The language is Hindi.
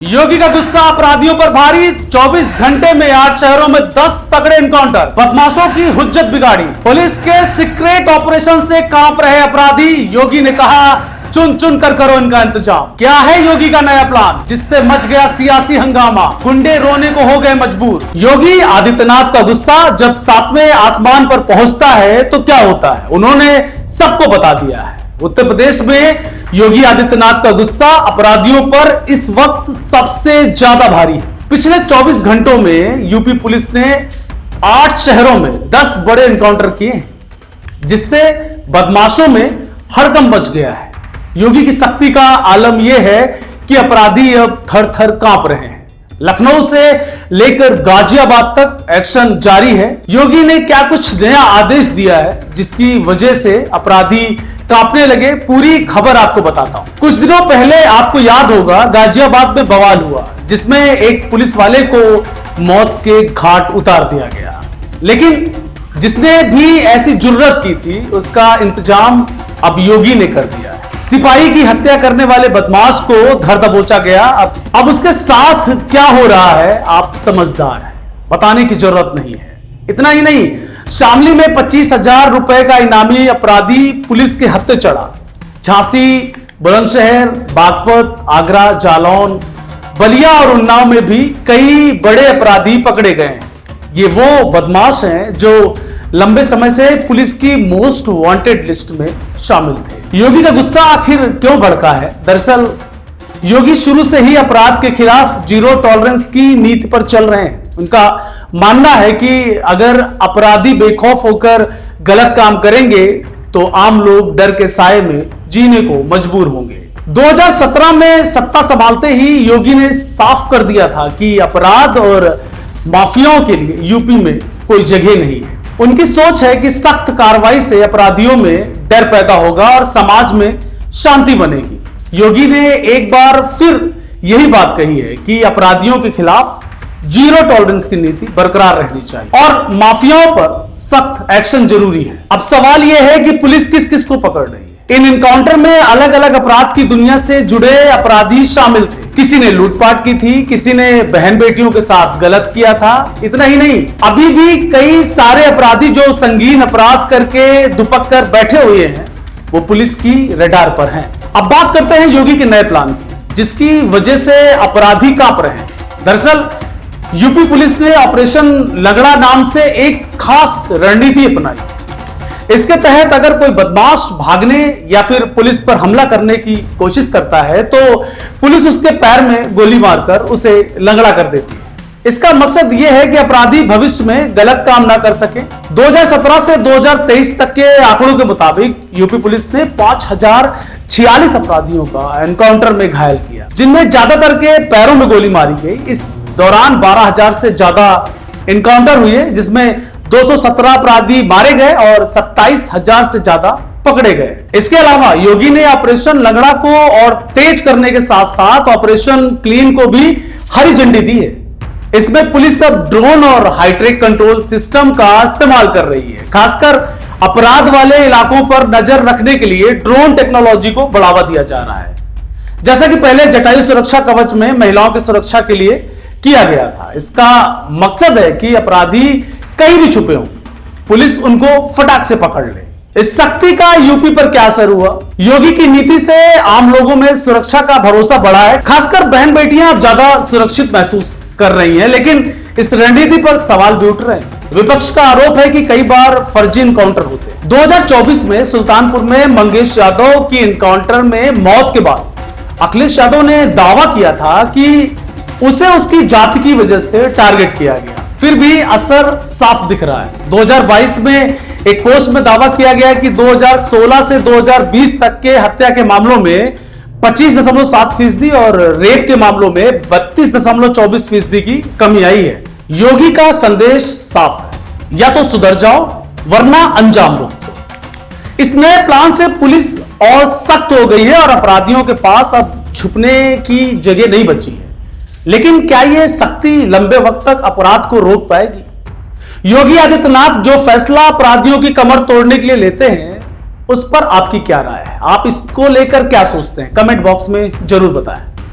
योगी का गुस्सा अपराधियों पर भारी। 24 घंटे में 8 शहरों में 10 तगड़े एनकाउंटर, बदमाशों की हुज्जत बिगाड़ी। पुलिस के सीक्रेट ऑपरेशन से कांप रहे अपराधी। योगी ने कहा, चुन चुन कर करो इनका इंतजाम। क्या है योगी का नया प्लान, जिससे मच गया सियासी हंगामा, गुंडे रोने को हो गए मजबूर। योगी आदित्यनाथ का गुस्सा जब 7वें आसमान पर पहुंचता है तो क्या होता है, उन्होंने सबको बता दिया है। उत्तर प्रदेश में योगी आदित्यनाथ का गुस्सा अपराधियों पर इस वक्त सबसे ज्यादा भारी है। पिछले 24 घंटों में यूपी पुलिस ने 8 शहरों में 10 बड़े एनकाउंटर किए हैं, जिससे बदमाशों में हड़कंप मच गया है। योगी की शक्ति का आलम यह है कि अपराधी अब थर थर कांप रहे हैं। लखनऊ से लेकर गाजियाबाद तक एक्शन जारी है। योगी ने क्या कुछ नया आदेश दिया है जिसकी वजह से अपराधी कांपने लगे, पूरी खबर आपको बताता हूं। कुछ दिनों पहले आपको याद होगा गाजियाबाद में बवाल हुआ, जिसमें एक पुलिस वाले को मौत के घाट उतार दिया गया। लेकिन जिसने भी ऐसी जुर्रत की थी उसका इंतजाम अब योगी ने कर दिया है। सिपाही की हत्या करने वाले बदमाश को धर दबोचा गया। अब उसके साथ क्या हो रहा है आप समझदार हैं, बताने की जरूरत नहीं है। इतना ही नहीं, शामली में 25,000 रुपए का इनामी अपराधी पुलिस के हत्थे चढ़ा। झांसी, बुलंदशहर, बागपत, आगरा, जालौन, बलिया और उन्नाव में भी कई बड़े अपराधी पकड़े गए हैं। ये वो बदमाश हैं जो लंबे समय से पुलिस की मोस्ट वांटेड लिस्ट में शामिल थे। योगी का गुस्सा आखिर क्यों भड़का है? दरअसल योगी शुरू से ही अपराध के खिलाफ जीरो टॉलरेंस की नीति पर चल रहे हैं। उनका मानना है कि अगर अपराधी बेखौफ होकर गलत काम करेंगे तो आम लोग डर के साए में जीने को मजबूर होंगे। 2017 में सत्ता संभालते ही योगी ने साफ कर दिया था कि अपराध और माफियाओं के लिए यूपी में कोई जगह नहीं है। उनकी सोच है कि सख्त कार्रवाई से अपराधियों में डर पैदा होगा और समाज में शांति बनेगी। योगी ने एक बार फिर यही बात कही है कि अपराधियों के खिलाफ जीरो टॉलरेंस की नीति बरकरार रहनी चाहिए और माफियाओं पर सख्त एक्शन जरूरी है। अब सवाल यह है कि पुलिस किस किस को पकड़ रही है। इन एनकाउंटर में अलग अलग अपराध की दुनिया से जुड़े अपराधी शामिल थे। किसी ने लूटपाट की थी, किसी ने बहन बेटियों के साथ गलत किया था। इतना ही नहीं, अभी भी कई सारे अपराधी जो संगीन अपराध करके दुपक कर बैठे हुए हैं वो पुलिस की रडार पर हैं। अब बात करते हैं योगी के नए प्लान की, जिसकी वजह से अपराधी कांप रहे हैं। दरअसल यूपी पुलिस ने ऑपरेशन लगड़ा नाम से एक खास रणनीति अपनाई। इसके तहत अगर कोई बदमाश भागने या फिर पुलिस पर हमला करने की कोशिश करता है तो पुलिस उसके पैर में गोली मारकर उसे लंगड़ा कर देती है। इसका मकसद यह है कि अपराधी भविष्य में गलत काम ना कर सके। 2017 से 2023 तक के आंकड़ों के मुताबिक यूपी पुलिस ने 5,046 अपराधियों का एनकाउंटर में घायल किया, जिनमें ज्यादातर के पैरों में गोली मारी गई। इस दौरान 12,000 से ज्यादा एनकाउंटर हुए, जिसमें 217 अपराधी मारे गए और 27,000 से ज्यादा पकड़े गए। इसके अलावा योगी ने ऑपरेशन लंगड़ा को और तेज करने के साथ साथ ऑपरेशन क्लीन को भी हरी झंडी दी है। इसमें पुलिस अब ड्रोन और हाईटेक कंट्रोल सिस्टम का इस्तेमाल कर रही है। खासकर अपराध वाले इलाकों पर नजर रखने के लिए ड्रोन टेक्नोलॉजी को बढ़ावा दिया जा रहा है, जैसा कि पहले जटायु सुरक्षा कवच में महिलाओं की सुरक्षा के लिए किया गया था। इसका मकसद है कि अपराधी कहीं भी छुपे हों, पुलिस उनको फटाक से पकड़ ले। इस शक्ति का यूपी पर क्या असर हुआ? योगी की नीति से आम लोगों में सुरक्षा का भरोसा बढ़ा है। खासकर बहन बेटियां अब ज्यादा सुरक्षित महसूस कर रही हैं, लेकिन इस रणनीति पर सवाल भी उठ रहे हैं। विपक्ष का आरोप है कि कई बार फर्जी एनकाउंटर होते हैं। 2024 में सुल्तानपुर में मंगेश यादव की एनकाउंटर में मौत के बाद अखिलेश यादव ने दावा किया था कि उसे उसकी जाति की वजह से टारगेट किया गया। फिर भी असर साफ दिख रहा है। 2022 में एक पोस्ट में दावा किया गया कि 2016 से 2020 तक के हत्या के मामलों में 25.7% और रेप के मामलों में 32.24% की कमी आई है। योगी का संदेश साफ है, या तो सुधर जाओ वरना अंजाम भुगतो। इस नए प्लान से पुलिस और सख्त हो गई है और अपराधियों के पास अब छुपने की जगह नहीं बची है। लेकिन क्या यह शक्ति लंबे वक्त तक अपराध को रोक पाएगी? योगी आदित्यनाथ जो फैसला अपराधियों की कमर तोड़ने के लिए लेते हैं, उस पर आपकी क्या राय है? आप इसको लेकर क्या सोचते हैं? कमेंट बॉक्स में जरूर बताएं।